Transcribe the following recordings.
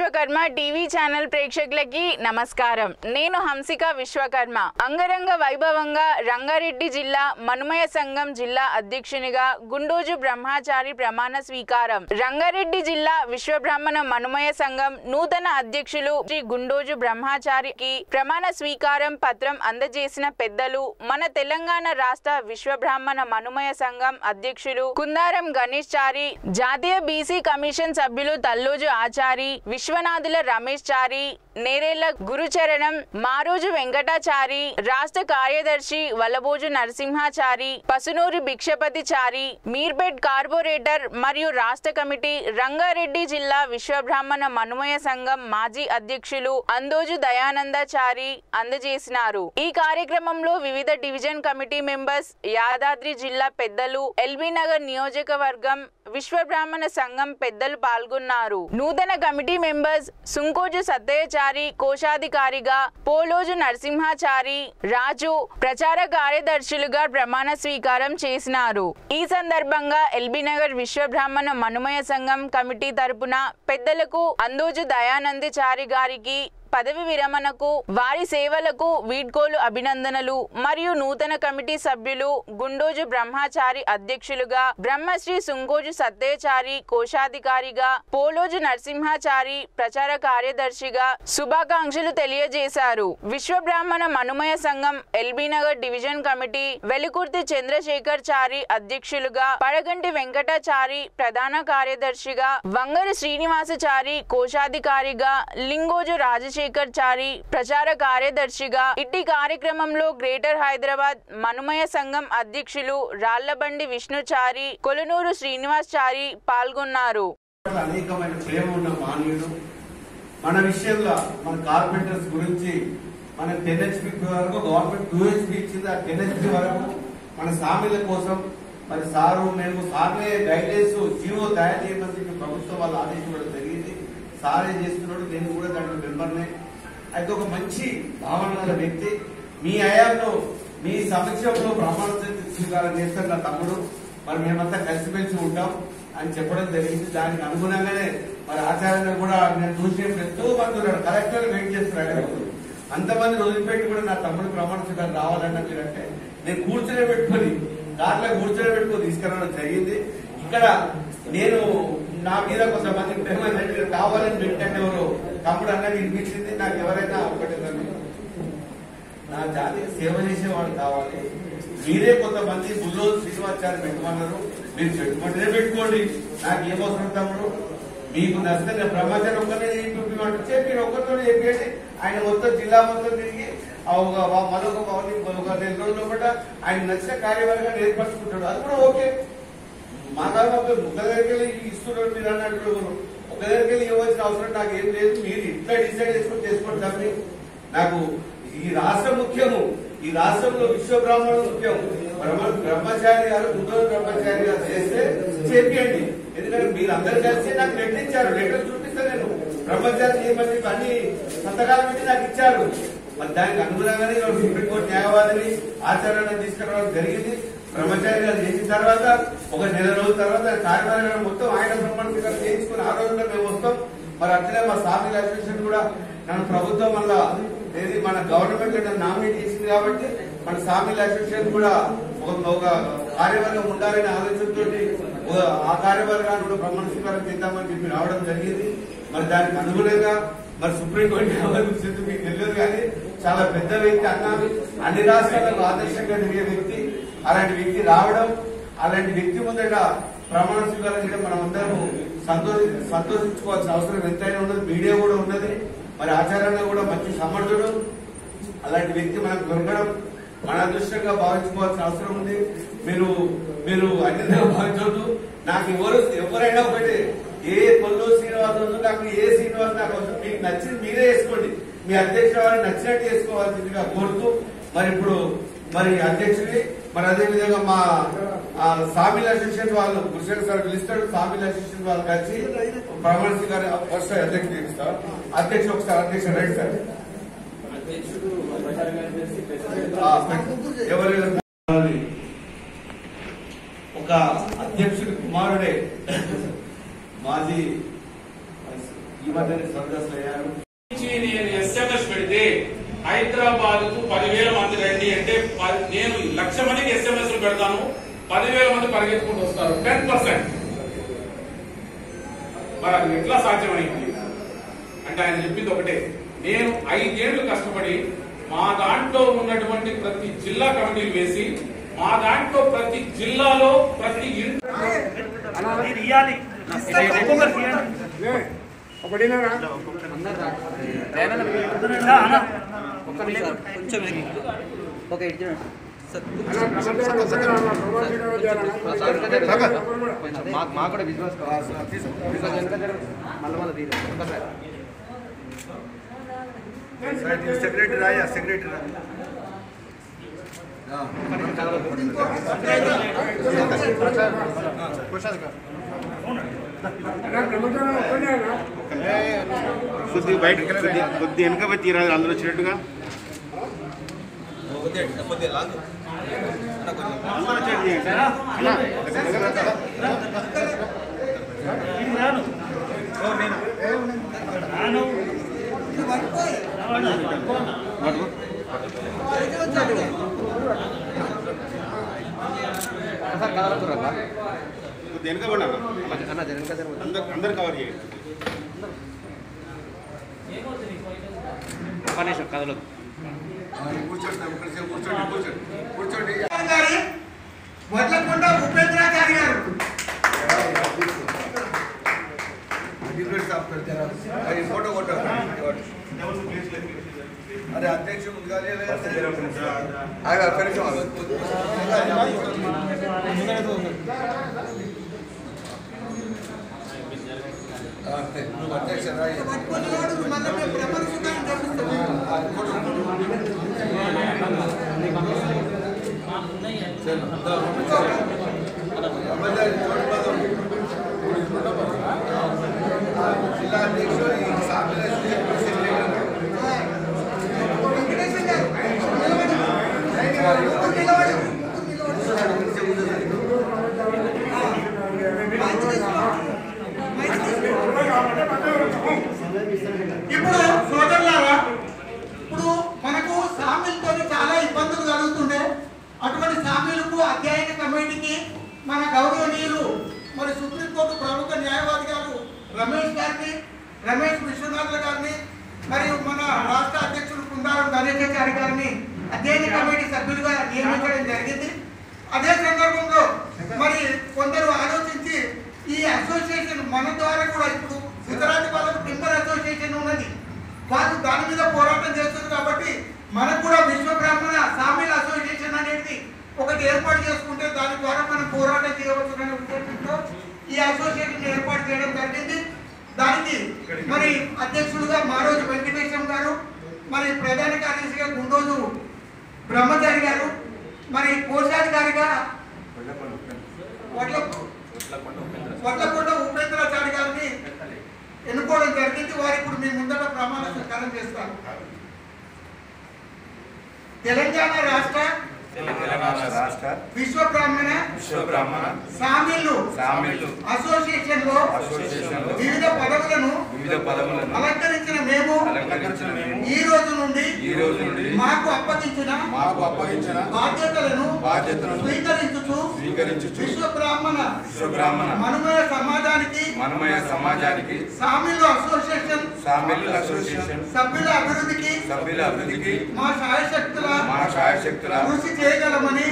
Vishwakarma TV channel ప్రేక్షకులకి నమస్కారం. నేను హంసిక విశ్వకర్మ. అంగరంగ వైభవంగా రంగారెడ్డి జిల్లా మనుమయ సంఘం జిల్లా అధ్యక్షునిగా గుండోజు బ్రహ్మచారి ప్రమాణ స్వీకారం. రంగారెడ్డి జిల్లా విశ్వబ్రాహ్మణ మనుమయ సంఘం నూతన అధ్యక్షులు శ్రీ గుండోజు బ్రహ్మచారికి ప్రమాణ స్వీకారం పత్రం అందజేసిన పెద్దలు మన తెలంగాణ రాష్ట్ర విశ్వబ్రాహ్మణ మనుమయ సంఘం అధ్యక్షులు కుందారం గణేష్ చారి, జాతీయ బీసీ కమిషన్ సభ్యులు తల్లోజు ఆచారి, విశ్వనాథుల రమేష్ చారి, నేరేళ్ల గురుచరణం, మారోజు వెంకటాచారి, రాష్ట్ర కార్యదర్శి వల్లబోజు నరసింహాచారి, పసునూరి భిక్షపతి చారి, మీర్పేట్ కార్పొరేటర్ మరియు రాష్ట్ర కమిటీ రంగారెడ్డి జిల్లా విశ్వబ్రాహ్మణ మనుమయ సంఘం మాజీ అధ్యక్షులు అందోజు దయానందాచారి అందజేసినారు. ఈ కార్యక్రమంలో వివిధ డివిజన్ కమిటీ మెంబర్స్, యాదాద్రి జిల్లా పెద్దలు, ఎల్బీ నగర్ నియోజకవర్గం విశ్వబ్రాహ్మణ సంఘం పెద్దలు పాల్గొన్నారు. నూతన కమిటీ మెంబర్స్ సుంకోజు సత్తయ్యచారి కోశాధికారిగా, పోలోజు నరసింహాచారి, రాజు ప్రచార కార్యదర్శులుగా ప్రమాణ స్వీకారం చేసినారు. ఈ సందర్భంగా ఎల్బీ నగర్ విశ్వబ్రాహ్మణ మనుమయ సంఘం కమిటీ తరపున పెద్దలకు అందోజు దయానందచారి గారికి పదవి విరమణకు, వారి సేవలకు వీడ్కోలు అభినందనలు మరియు నూతన కమిటీ సభ్యులు గుండోజు బ్రహ్మచారి అధ్యక్షులుగా, బ్రహ్మశ్రీ సుంకోజు సత్తయ్యచారి కోశాధికారిగా, పోలోజు నరసింహాచారి ప్రచార కార్యదర్శిగా శుభాకాంక్షలు తెలియజేశారు. విశ్వబ్రాహ్మణ మనుమయ సంఘం ఎల్బీ నగర్ డివిజన్ కమిటీ వెలుకుర్తి చంద్రశేఖర్ చారి అధ్యక్షులుగా, పడగంటి వెంకటాచారి ప్రధాన కార్యదర్శిగా, వంగరి శ్రీనివాసచారి కోశాధికారిగా, లింగోజు రాజశేఖర్ చారి ప్రచార కార్యదర్శిగా, ఇట్టి కార్యక్రమంలో గ్రేటర్ హైదరాబాద్ మనుమయ సంఘం అధ్యక్షులు రాళ్లబండి విష్ణుచారి, కొలనూరు శ్రీనివాస్ చారి పాల్గొన్నారు. అనేకమైన ప్రేమ ఉన్న మానవుడు మన విషయంలో మన కార్పెంటర్స్ గురించి మన 10 HP వరకు గవర్నమెంట్ 2 HP ఇచ్చింది. ఆ 10 HP వరకు మన సామిల కోసం మరి సారు మేము సార్లే గైడెన్స్ జీవో తయారు చేయమని ప్రభుత్వం వాళ్ళు ఆదేశించడం జరిగింది. సారే చేస్తున్నాడు, నేను కూడా దాంట్లో మెంబర్నే. అయితే ఒక మంచి భావన గల వ్యక్తి. మీ హయాంలో మీ సమక్షంలో ప్రమాణ స్వీకారం చేస్తారు నా తమ్ముడు, మరి మేమంతా కలిసిమెలిసి ఉంటాం అని చెప్పడం జరిగింది. దానికి అనుగుణంగానే మరి ఆచార్యంగా కూడా నేను చూసినప్పుడు ఎంతో మంది ఉన్నాడు, కలెక్టర్ వెయిట్ చేస్తున్నాడు. అంతమంది వదిలిపెట్టి కూడా నా తమ్ముడు ప్రమాణ స్వీకారం రావాలన్నా మీరంటే నేను కూర్చునే పెట్టుకొని కార్లో కూర్చునే పెట్టుకొని తీసుకురావడం జరిగింది. ఇక్కడ నేను నా మీద కొంతమంది ప్రేమ కావాలని పెట్టండి, ఎవరు తమ్ముడు అన్నది వినిపించింది. నాకు ఎవరైనా ఒకటి నా జాతికి సేవ చేసేవాడు కావాలి. మీరే కొంతమంది బుల్లో శ్రీనివాచార్య పెట్టమన్నారు, మీరు చెట్టుకుంటేనే పెట్టుకోండి, నాకు ఏమవసరం తమ్ముడు. మీకు నష్టంగా బ్రహ్మచారి ఒక్కరినే చెప్పి ఒక్కరితో చెప్పేసి ఆయన మొత్తం జిల్లా మొత్తం తిరిగి మరొక 2 రోజుల కూడా ఆయన నచ్చిన కార్యవర్గాన్ని ఏర్పరచుకుంటాడు. అది కూడా ఓకే. మా కాదు ఒక దగ్గరికి ఇస్తున్నాడు మీరు అన్నట్టు ఒక దగ్గరికి ఇవ్వాల్సిన అవసరం నాకు ఏం లేదు. మీరు ఇట్లా డిసైడ్ చేసుకోండి తప్పి నాకు ఈ రాష్ట్రం ముఖ్యము, ఈ రాష్ట్రంలో విశ్వబ్రాహ్మణులు ముఖ్యం. బ్రహ్మచారి గారు గుంటూరు బ్రహ్మచారి గారు చేస్తే చెప్పండి. ఎందుకంటే మీరు అందరు కలిసి నాకు లెటర్ ఇచ్చారు, లెటర్ చూపిస్తాను నేను బ్రహ్మచారి చేయమని అన్ని సంతకాలు పెట్టి నాకు ఇచ్చారు. మరి దానికి అనుగుణంగానే సుప్రీంకోర్టు న్యాయవాదిని ఆచరణ తీసుకురావడం జరిగింది. బ్రహ్మచారి గారు చేసిన తర్వాత ఒక 1 నెల రోజుల తర్వాత కార్యవర్గం మొత్తం ఆయన ప్రమాణ స్వీకారం చేయించుకుని ఆ రోజుల్లో మేము వస్తాం. మరి అట్లనే మా సామిల్ అసోసియేషన్ కూడా నన్ను ప్రభుత్వం వల్ల ఏది మన గవర్నమెంట్ నన్ను నామినేట్ చేసింది కాబట్టి మన సామిల్ అసోసియేషన్ కూడా ఒక కార్యవర్గం ఉండాలనే ఆలోచనతో ఆ కార్యవర్గాన్ని కూడా ప్రమాణ స్వీకారం చేద్దామని చెప్పి రావడం జరిగింది. మరి దానికి అనుగుణంగా మరి సుప్రీంకోర్టు న్యాయవాది మీకు తెలియదు కానీ చాలా పెద్ద వ్యక్తి అన్నాను, అన్ని రాష్ట్రాలకు ఆదర్శంగా తిరిగే వ్యక్తి. అలాంటి వ్యక్తి రావడం, అలాంటి వ్యక్తి ముందట ప్రమాణ స్వీకారం చేయడం మనం అందరూ సంతోషించుకోవాల్సిన అవసరం ఎంతైనా ఉన్నది. మీడియా కూడా ఉన్నది. మరి ఆచారంగా కూడా మంచి సమర్థుడు. అలాంటి వ్యక్తి మనకు దొరకడం మన అదృష్టంగా భావించుకోవాల్సిన అవసరం ఉంది. మీరు అన్నిగా భావించవద్దు. నాకు ఎవరైనా ఒకటి ఏ కొల్లు శ్రీనివాస్ నాకు ఏ శ్రీనివాస్ నాకు అవసరం, మీకు నచ్చింది మీరే వేసుకోండి. మీ అధ్యక్షుడు నచ్చినట్టు చేసుకోవాల్సిందిగా కోరుతూ మరి ఇప్పుడు మరి అధ్యక్షుడి మరి అదేవిధంగా మా సామిల్ అసోసియేషన్ వాళ్ళు కృష్ణ సార్ పిలుస్తాడు. సామిల్ అసోసియేషన్ వాళ్ళు కలిసి ప్రమాణ స్వీకారం వస్తాయి. అధ్యక్షుడు ఇస్తారు. అధ్యక్షుడు ఒకసారి అధ్యక్షుడు రైట్ సార్. ఎవరు ఒక అధ్యక్షుడి కుమారుడే మాజీ మధ్యనే స్వర్గస్థులు అయ్యారు. నేను ఎస్ఎంఎస్ పెడితే హైదరాబాద్ కు 10,000 మంది రండి అంటే నేను 1,00,000 మందికి ఎస్ఎంఎస్ పెడతాను, 10,000 మంది పరిగెత్తుకుంటూ వస్తారు. 10%. మరి అది ఎట్లా సాధ్యమైంది అంటే ఆయన చెప్పింది ఒకటే, నేను 5 ఏళ్లు కష్టపడి మా దాంట్లో ఉన్నటువంటి ప్రతి జిల్లా కమిటీలు వేసి మా దాంట్లో ప్రతి జిల్లాలో ప్రతి సెక్రటరీ రాయా సెక్రటరీ కొద్దిగా బయట కొద్ది వెనక పోయి తీరాలి అందరూ వచ్చినట్టుగా వెనక పడినా అందరు కవర్ చేయండి. కదలదు కూర్చోండి. వడ్లకొండ ఉపేంద్రాచారి గారు ఫోటో కొట్టారు. అదే అధ్యక్ష ముందుగా అధ్యక్ష జిల్లా అధ్యక్షుడు ఇప్పుడు సోదరులారా, ఇప్పుడు మనకు సామీలతో చాలా ఇబ్బందులు కలుగుతుండే. అటువంటి సామీలకు అధ్యయన కమిటీకి మన గౌరవనీయులు మరి సుప్రీంకోర్టు ప్రముఖ న్యాయవాది గారు రమేష్ విశ్వనాథ్ గారిని మరియు మన రాష్ట్ర అధ్యక్షులు కుందారం ధనేశాచారి గారిని అధ్యయన కమిటీ సభ్యులుగా నియమించడం జరిగింది. అదే సందర్భంలో మరి కొందరు ఆలోచించి ఈ అసోసియేషన్ మన ద్వారా కూడా ఇప్పుడు గుజరాత్ వాళ్ళకు టింబర్ అసోసియేషన్ ఉన్నది, వాళ్ళు దాని మీద పోరాటం చేస్తుంది కాబట్టి మనకు కూడా విశ్వ బ్రాహ్మణ సామీల అసోసియేషన్ అనేది ఒకటి ఏర్పాటు చేసుకుంటే దాని ద్వారా మనం పోరాటం చేయవచ్చునే ఉద్దేశంతో ఈ అసోసియేషన్ ఏర్పాటు చేయడం జరిగింది. దానికి మరి అధ్యక్షులుగా మారోజు వెంకటేశం గారు, మరి ప్రధాన కార్యదర్శిగా గుండోజు బ్రహ్మచారి గారు, మరి కోశాధికారిగా వడ్లకొండ ఉపేంద్రాచారి గారిని ఎన్నుకోవడం జరిగింది. వారు ఇప్పుడు మీ ముందట ప్రమాణ స్వీకారం చేస్తారు. తెలంగాణ రాష్ట్ర విశ్వ బ్రాహ్మణ సామీలు అసోసియేషన్ లో వివిధ పదవులను అలంకరించిన మేము ఈ రోజు నుండి మాకు అప్పగించిన బాధ్యతలను స్వీకరించుచు విశ్వ బ్రాహ్మణ మనుమయ సమాజానికి సామీలు అసోసియేషన్ సభ్యుల అభివృద్ధికి మా శాయశక్తుల కృషి చేయగలమని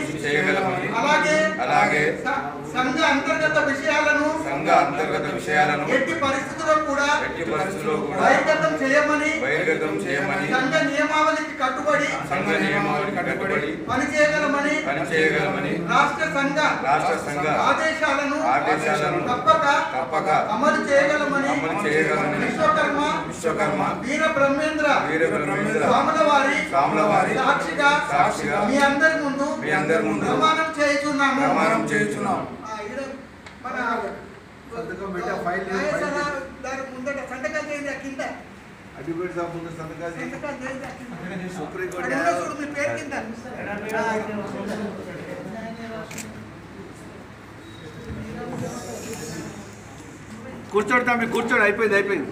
అలాగే సంఘ అంతర్గత విషయాలను ఎట్టి పరిస్థితుల్లో కూడా బహిర్గతం చేయమని సంఘ నియమావళికి కట్టుబడి పని చేయగలమని రాష్ట్ర సంఘ ఆదేశాలను తప్పక అమలు చేయగలమని విశ్వకర్మ వీర బ్రహ్మేంద్ర స్వాముల వారి సాక్షిగా మీ అందరి ముందు ప్రమాణం చేయుచున్నాము. మన దాని ముందట సంతకాలు చేయండి. కింద అడ్వకేట్ సాబ్ ముందు సంతకాలు చేయండి. సుప్రీంకోర్టు చూడు మీ పేరు కింద కూర్చోండి, అయిపోయింది.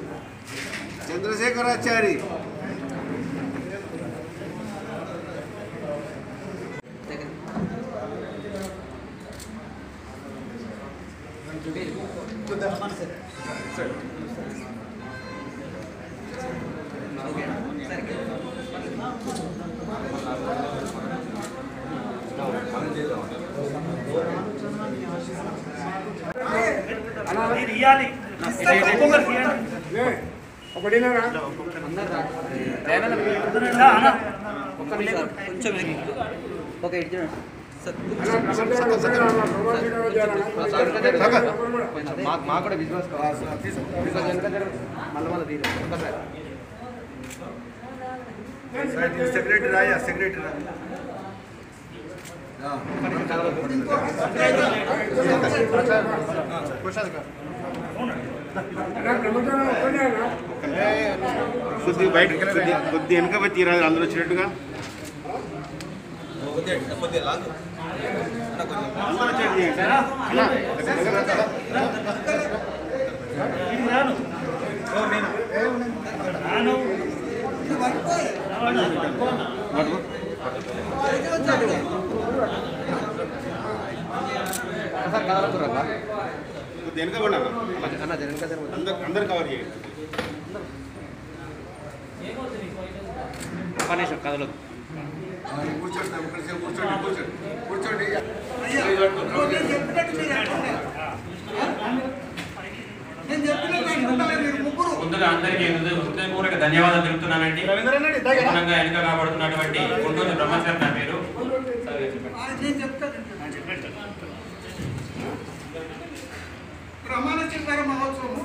చంద్రశేఖరాచారి సెక్రటరీ రాయా సెక్రటరీ కొద్ది బయట కొద్ది వెనక పోయి తీరాలి అందరూ వచ్చినట్టుగా అందరూ వచ్చేది కొద్ది వెనక పడినా అందరు కవర్ చేయండి కదలదు కూర్చోండి కూర్చోండి కూర్చోండి ముందుగా అందరికీ హృదయపూర్వక ధన్యవాదాలు తెలుపుతున్నానండి. ఘనంగా ఎన్నిక కాబడుతున్నటువంటి గుంటూరు బ్రహ్మచారి నా పేరు. ప్రమాణ స్వీకార మహోత్సవము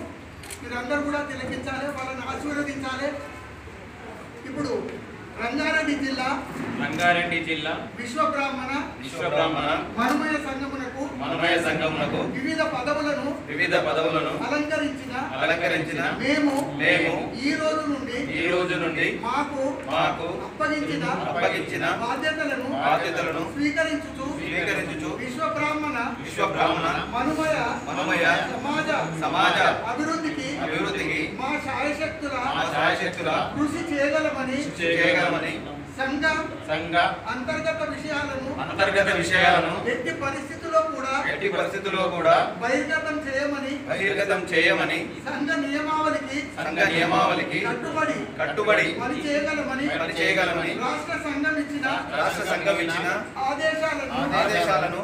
మీరందరూ కూడా తిలకించాలి, వాళ్ళని ఆశీర్వదించాలి. ఇప్పుడు రంగారెడ్డి జిల్లా విశ్వబ్రాహ్మణ మనుమయ సంఘమునకు వివిధ పదవులను అలంకరించిన మేము ఈ రోజు నుండి మాకు అప్పగించిన బాధ్యతలను స్వీకరించుచు విశ్వబ్రాహ్మణ మనుమయ సమాజ అభివృద్ధికి మా శాయశక్తుల కృషి చేయగలమని సంఘ అంతర్గత విషయాలను ఎట్టి పరిస్థితుల్లో కూడా బహిర్గతం చేయమని సంఘ నియమావళికి కట్టుబడి పని చేయగలమని రాష్ట్ర సంఘం ఇచ్చిన ఆదేశాలను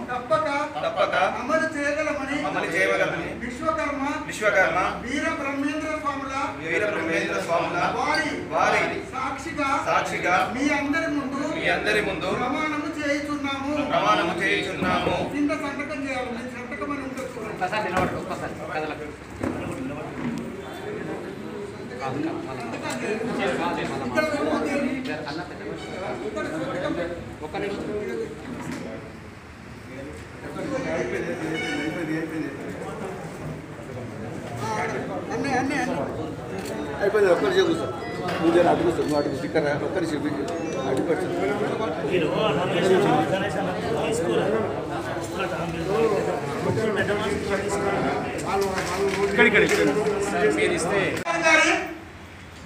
తప్పక అమలు చేయగలమని విశ్వకర్మ వీర బ్రహ్మేంద్ర స్వాముల వారి సాక్షిగా మీ అందరి ముందు ప్రమాణము చేయుచున్నాము. కింద సంతకం చేయాలి. సంతకం అని ఉంటుంది. అయిపోయింది. ఒక్కరి చెప్పు సార్, నువ్వు అడుగు సార్, నువ్వు అడుగు స్టిక్కర్ ఒక్కరి చెప్పి అడుగుపడు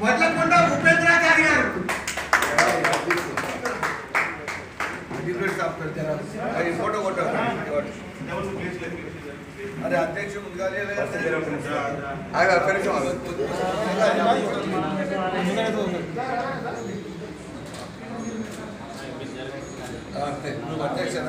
వడ్లకొండ ఉపేంద్రాచారి గారు ఫోటో కొట్ట అరే అధ్యక్ష ముందుగా అధ్యక్ష జిల్లా అధ్యక్షుడు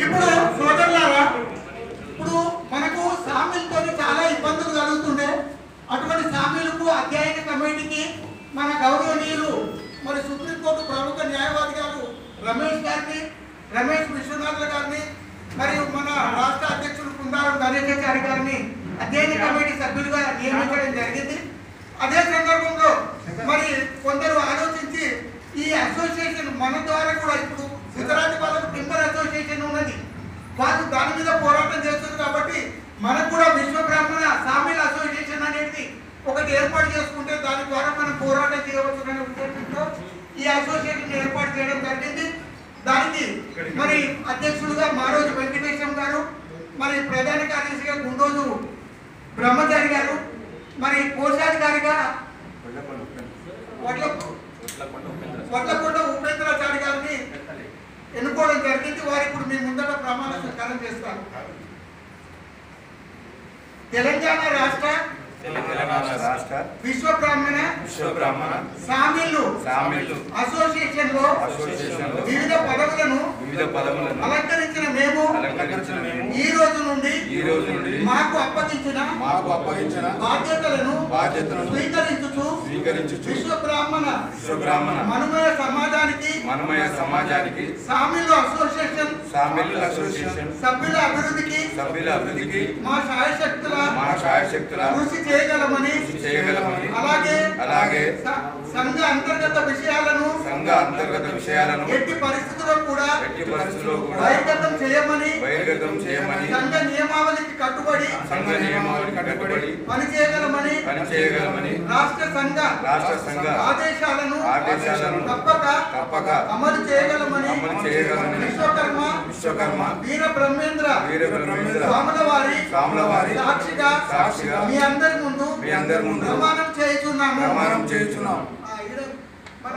ఇప్పుడు సోదరులారా, ఇప్పుడు మనకు సామీలతో చాలా ఇబ్బందులు కలుగుతుండే. అటువంటి సామీలకు అధ్యయన కమిటీకి మన గౌరవనీయులు మరి సుప్రీంకోర్టు ప్రముఖ న్యాయవాది గారు రమేష్ విశ్వనాథ్ గారిని మరియు మన రాష్ట్ర అధ్యక్షుడు కుందారం ధనేశాచారి గారిని అధ్యయన కమిటీ సభ్యులుగా నియమించడం జరిగింది. అదే సందర్భంలో మరి కొందరు ఆలోచించి ఈ అసోసియేషన్ మన ద్వారా కూడా ఇప్పుడు గుజరాత్ వాళ్ళకు టింబర్ అసోసియేషన్ ఉన్నది, వాళ్ళు దాని మీద పోరాటం చేస్తారు కాబట్టి మనకు కూడా విశ్వ బ్రాహ్మణ సామిల్ అసోసియేషన్ అనేది ఒకటి ఏర్పాటు చేసుకుంటే దాని ద్వారా మనం పోరాటం చేయవచ్చు అనే ఉద్దేశంతో ఈ అసోసియేషన్ ఏర్పాటు చేయడం జరిగింది. దానికి మరి అధ్యక్షులుగా మారోజు వెంకటేశం గారు, మరి ప్రధాన కార్యదర్శిగా గుండోజు బ్రహ్మచారి గారు, మరి కోశాధికారిగా వడ్లకొండ ఉపేంద్రాచారి గారిని ఎన్నుకోవడం జరిగింది. వారు ఇప్పుడు మీ ముందట ప్రమాణ స్వీకారం చేస్తారు. తెలంగాణ రాష్ట్ర విశ్వ బ్రాహ్మణ సామిళ్ళు అసోసియేషన్ లో వివిధ పదవులను అలంకరించిన మేము ఈ రోజు నుండి మాకు అప్పగించిన బాధ్యతలను స్వీకరించుచు విశ్వ బ్రాహ్మణ మనుమయ సమాజానికి సామిళ్ళు అసోసియేషన్ సభ్యుల అభివృద్ధికి మా శాయశక్తుల కృషి చేయగలమని అలాగే సంఘ అంతర్గత విషయాలను ఎట్టి పరిస్థితుల్లో కూడా బహిర్గతం చేయమని సంఘ నియమావళికి కట్టుబడి పని చేయగలమని రాష్ట్ర సంఘ ఆదేశాలను తప్పక అమలు చేయగలమని విశ్వకర్మ వీర బ్రహ్మేంద్ర స్వాముల వారి సాక్షిగా మీ అందరి ముందు ప్రమాణం చేయుచున్నాము. మన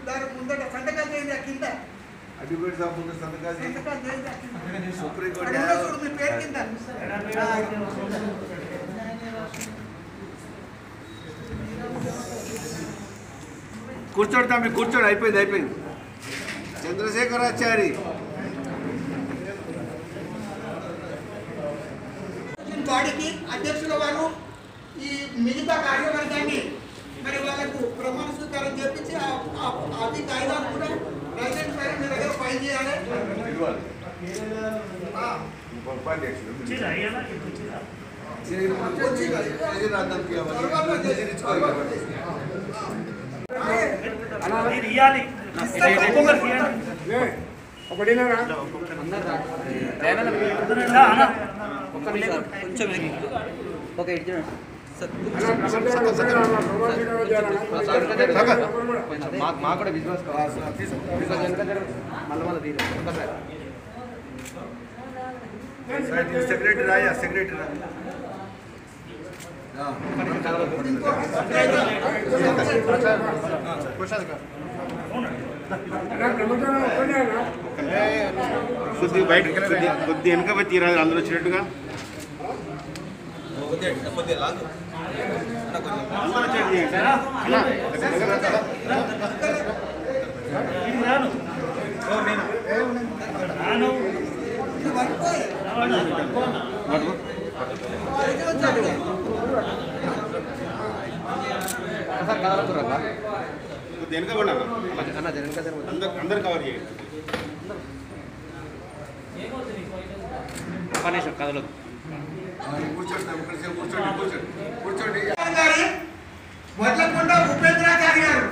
దాని ముందట సంతకాలు చేయండి. కింద సుప్రీంకోర్టు మీ పేరు కింద కూర్చోండి తమ్మి, కూర్చోండి. అయిపోయింది. చంద్రశేఖరాచారి బాడీకి అధ్యక్షుల వారు ఈ మిగతా కార్యవర్గాన్ని మరి వాళ్ళకు ప్రమాణ స్వీకారం చేపించి అవి కాయిదాలు కూడా లైసెన్స్ పైన మీ దగ్గర ఫైల్ చేయాలి. మాకు కూడా విశ్వాసం సెక్రటరీ రాయా సెక్రటరీ కొద్ది బయట కొద్ది వెనక పోయి తీరాలి అందరూ వచ్చినట్టుగా. వెనక పడినా అందరు కవర్ చేయండి. కదలదు. కూర్చోండి. వడ్లకొండ ఉపేంద్రాచారి గారు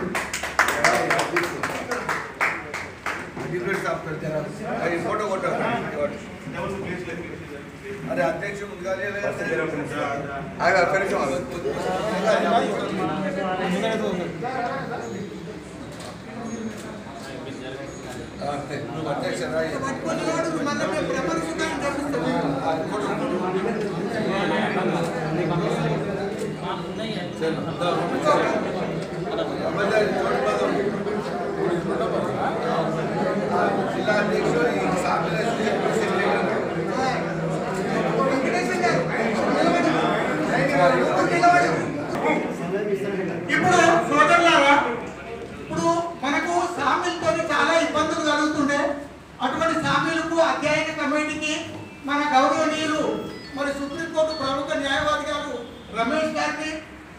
ఫోటో కొట్ట. అరే అధ్యక్షుడు ముందుగా అధ్యక్ష జిల్లా అధ్యక్షుడు ఇప్పుడు సోదరులారా, ఇప్పుడు మనకు సామిల్తో చాలా ఇబ్బందులు కలుగుతుండే. అటువంటి సామిలకు అధ్యయన కమిటీకి మన గౌరవనీయులు మరి సుప్రీంకోర్టు ప్రముఖ న్యాయవాది గారు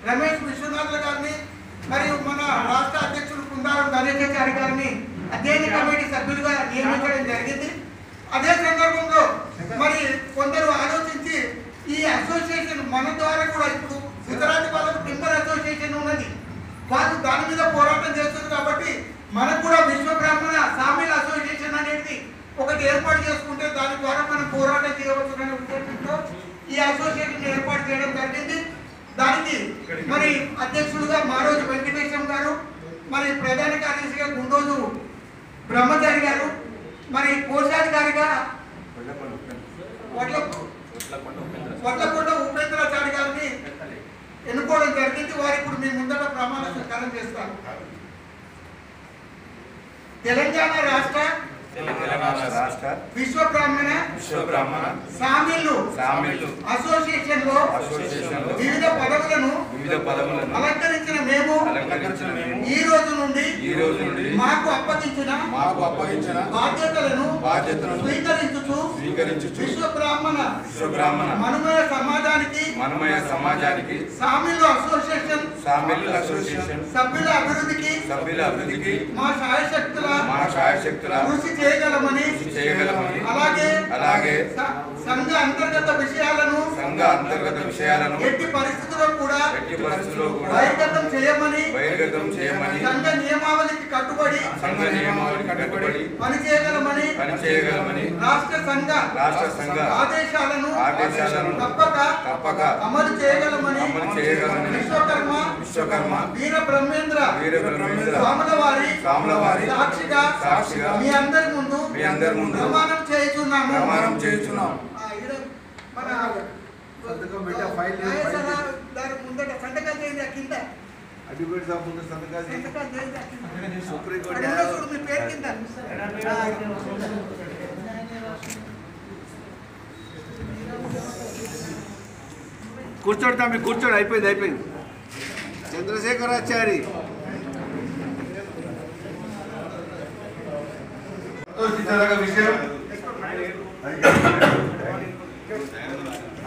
రమేష్ విశ్వనాథ్ గారిని మరియు మన రాష్ట్ర అధ్యక్షుడు కుందారం ధనేశాచారి గారిని అధ్యయన కమిటీ సభ్యులుగా నియమించడం జరిగింది. అదే సందర్భంలో మరి కొందరు ఆలోచించి ఈ అసోసియేషన్ మన ద్వారా కూడా ఇప్పుడు గుజరాత్ వాళ్ళకు టింబర్ అసోసియేషన్ ఉన్నది, వాళ్ళు దాని మీద పోరాటం చేస్తారు కాబట్టి మనకు కూడా విశ్వ బ్రాహ్మణ సామిల్ అసోసియేషన్ అనేది ఒకటి ఏర్పాటు చేసుకుంటే దాని ద్వారా మనం పోరాటం చేయవచ్చు అనే ఉద్దేశంతో ఈ అసోసియేషన్ ఏర్పాటు చేయడం జరిగింది. దానికి మరి అధ్యక్షుడుగా మారోజు వెంకటేశం గారు, మరి ప్రధాన కార్యదర్శిగా గుండోజు బ్రహ్మచారి గారు, మరి కోశాధికారిగా వడ్లకొండ ఉపేంద్రాచారి గారిని ఎన్నుకోవడం జరిగింది. వారు ఇప్పుడు మీ ముందట ప్రమాణ స్వీకారం చేస్తారు. తెలంగాణ రాష్ట్ర విశ్వ బ్రాహ్మణ సామిళ్ళు అసోసియేషన్ లో వివిధ పదవులను అలంకరించిన మేము ఈ రోజు నుండి మాకు అప్పగించిన బాధ్యతలను స్వీకరించుచు విశ్వ బ్రాహ్మణ మనుమయ సమాజానికి సామిళ్ళు అసోసియేషన్ సభ్యుల అభివృద్ధికి మా శాయశక్తుల కృషి చేయగలమని అలాగే సంఘ అంతర్గత విషయాలను ఎట్టి పరిస్థితుల్లో కూడా బహిర్గతం చేయమని సంఘ నియమావళికి కట్టుబడి పని చేయగలమని రాష్ట్ర సంఘ ఆదేశాలను తప్పక అమలు చేయగలమని విశ్వకర్మ వీర బ్రహ్మేంద్ర స్వాముల వారి సాక్షిగా మీ అందరి ముందు ప్రమాణం చేయుచున్నాము. మన ముందట సంతకాలు చేయండి, కింద మీ పేరు కింద కూర్చోండి తమ్మి, కూర్చోండి. అయిపోయింది. చంద్రశేఖరాచారి విషయం.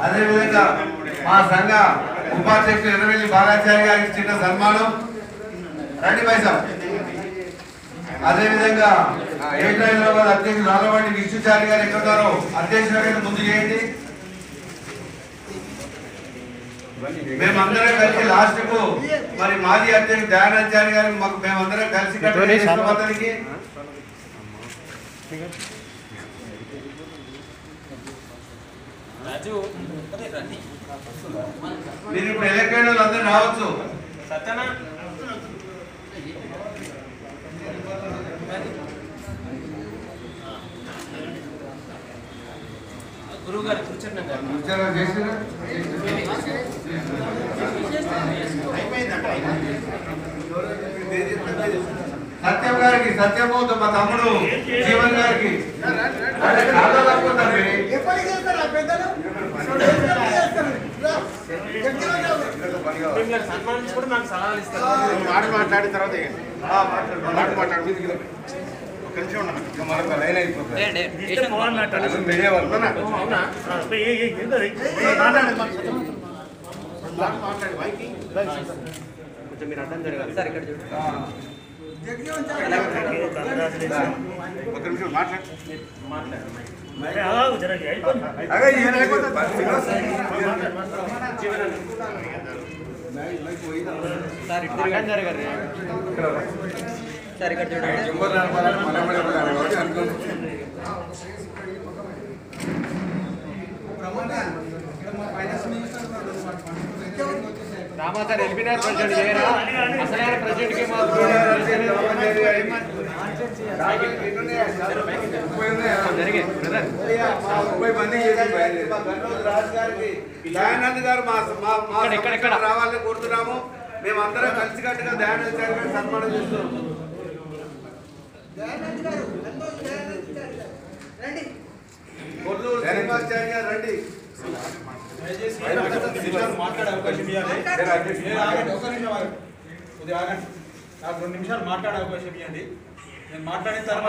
అదేవిధంగా మా సంఘ ఉపాధ్యక్షుడు ఎర్రవెల్లి బాలాచారి గారికి చిన్న సన్మానం. రండి పైసా. అదేవిధంగా హైదరాబాద్ అధ్యక్షుడు రాలవాడి విష్ణుచారి గారు ఎక్కడున్నారో అధ్యక్షుడు ముందు చేయండి. మేమందరం కలిసి లాస్ట్ కు మరి మాజీ అధ్యక్షుడు దయానందచారి గారు మేమందరం కలిసి అతనికి మీరు ఇప్పుడు ఎలక్టెడ్ వాళ్ళు అందరూ రావచ్చు. గురువు గారు కూర్చోండి. సత్యం గారికి, సత్యమూర్తి మా తమ్ముడు జీవన్ గారికి సన్మానించి కూడా నాకు సలహాలు ఇస్తారు. మాట్లాడిన తర్వాత మాట్లాడు. ఒక నిమిషం మనకు లైన్ అయిపోతుంది. కొంచెం మీరు అడ్డం జరగాలి సార్. ఇక్కడ చూడండి. ఒక నిమిషం మాట్లాడు. సార్ ఇక్కడ చూడండి. రామాచారి ఎల్బినార్ ప్రెసిడెంట్ చేయరా? అసలైన ప్రెసిడెంట్ కి దయానంద్ గారు ఇక్కడ రావాలని కోరుతున్నాము. మేమందరం కలిసికట్టుగా దయానంద్ గారు సన్మానం చేస్తున్నాం. కొల్లూరు శ్రీనివాసాచార్య గారు రండి. మాట్లాడే అవకాశం ఇవ్వండి. నాకు 2 నిమిషాలు మాట్లాడే అవకాశం ఇవ్వండి. నేను మాట్లాడిన తర్వాత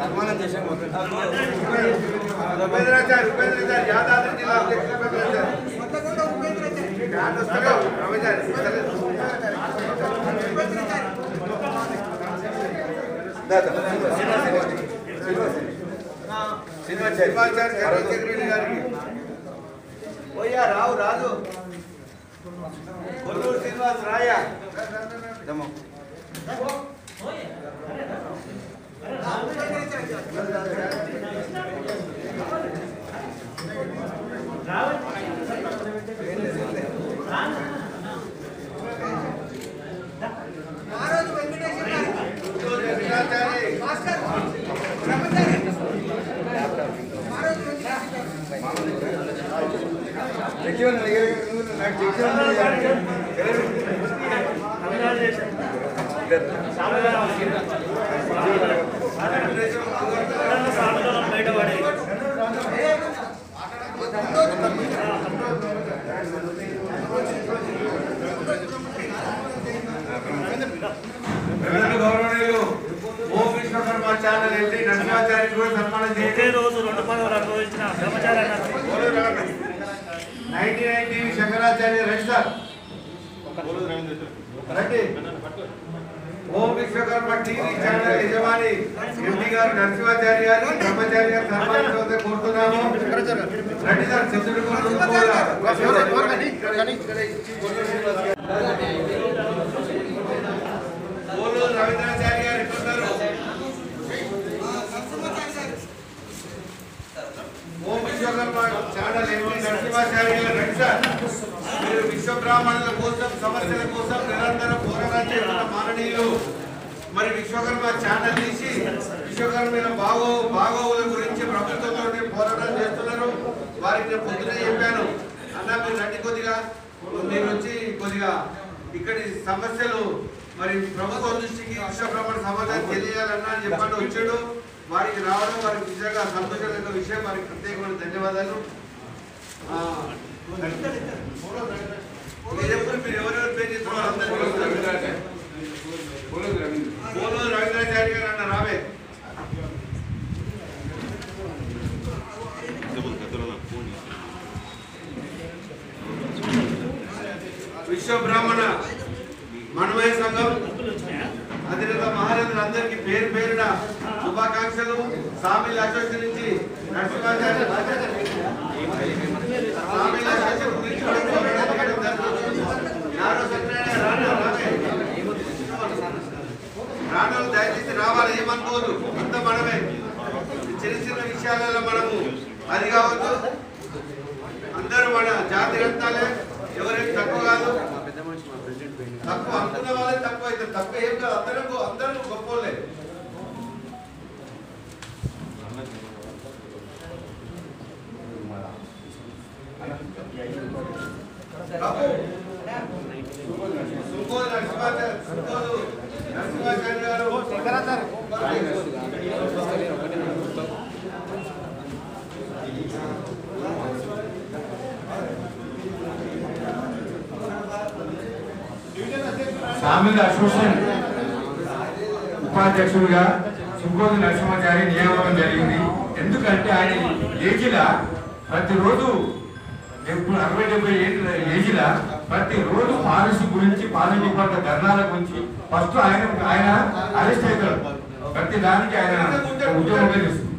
సన్మానం చేసాం. ఉపేంద్రాచారి యాదాద్రి జిల్లా అధ్యక్షులు పోయా రావు రాజు కొల్లూరు శ్రీనివాస్ రాయా గౌరవనీయులు ఓ విశ్వకర్మ ఛానల్ ఎండి నరసింహాచార్య కూడా సన్మానం చేసి రోజు 2 పదవులు అనుభవించిన బ్రహ్మచారి 99 టీవీ శంకరాచార్య రండి సార్ రండి ఓం విశ్వకర్మ టీవీ ఛానల్ యజమాని ఎండి గారు నరసింహాచార్య గారు బ్రహ్మచారి గారు సన్మానించవలసి కోరుతున్నాము. రండి సార్ చంద్రుడు రవీంద్రాచార్య గారు ఎట్లున్నారు? ఓం విశ్వకర్మ ఛానల్ ఎండి నరసింహాచార్య గారు రండి సార్. మీరు విశ్వ బ్రాహ్మణుల కోసం సమస్యల కోసం నిరంతరం పోరాటం చేస్తున్న మాననీయులు. మరి విశ్వకర్మ ఛానల్ తీసి విశ్వకర్మ బాగోగుల గురించి ప్రభుత్వంతో పోరాటం చేస్తున్నారు. వారికి నేను పొద్దునే చెప్పాను, అన్న మీరు రండి, కొద్దిగా మీరు వచ్చి కొద్దిగా ఇక్కడి సమస్యలు మరి ప్రభుత్వం దృష్టికి విశ్వబ్రాహ్మణ సమాజాన్ని తెలియాలన్నా అని చెప్పండి. వచ్చాడు, వారికి రావడం వారికి నిజంగా సంతోషమైన విషయం. వారికి ప్రత్యేకమైన ధన్యవాదాలు. మీరు ఎవరెవరు పే చేస్తున్నారు? రవీంద్రాచార్య గారు అన్న రావే. విశ్వ బ్రాహ్మణ మనమయ సంఘం అధినేత మహారాజులందరికీ పేరు పేరున శుభాకాంక్షలు. సామిల్ అసోసియేషన్ నుంచి నరసింహాచార్య రాణాలు దయచేసి రావాలి, ఏమనుకోదు, అంత మనమే. చిన్న చిన్న విషయాలలో మనము అది కావద్దు. అందరూ మన జాతి రత్నాలే, ఎవరైనా తక్కువ కాదు. తక్కువ అనుకున్న వాళ్ళే తక్కువ అవుతారు, తక్కువ ఏం కాదు. అందరూ గొప్పలే. నరసింహాచార్య గారు సామిల్ అసోసియేషన్ ఉపాధ్యక్షుడిగా సుంకోజు నరసింహాచారి నియామకం జరిగింది. ఎందుకంటే ఆయన ఏజిలా ప్రతిరోజు 60-70 ఏళ్ళ ఏజిలా ప్రతిరోజు పాలసీ గురించి, పాలసీ పట్ల ధర్నాల గురించి ఫస్ట్ ఆయన అరెస్ట్ అవుతాడు. ప్రతి దానికి ఆయన ఉద్యోగం చేస్తుంది.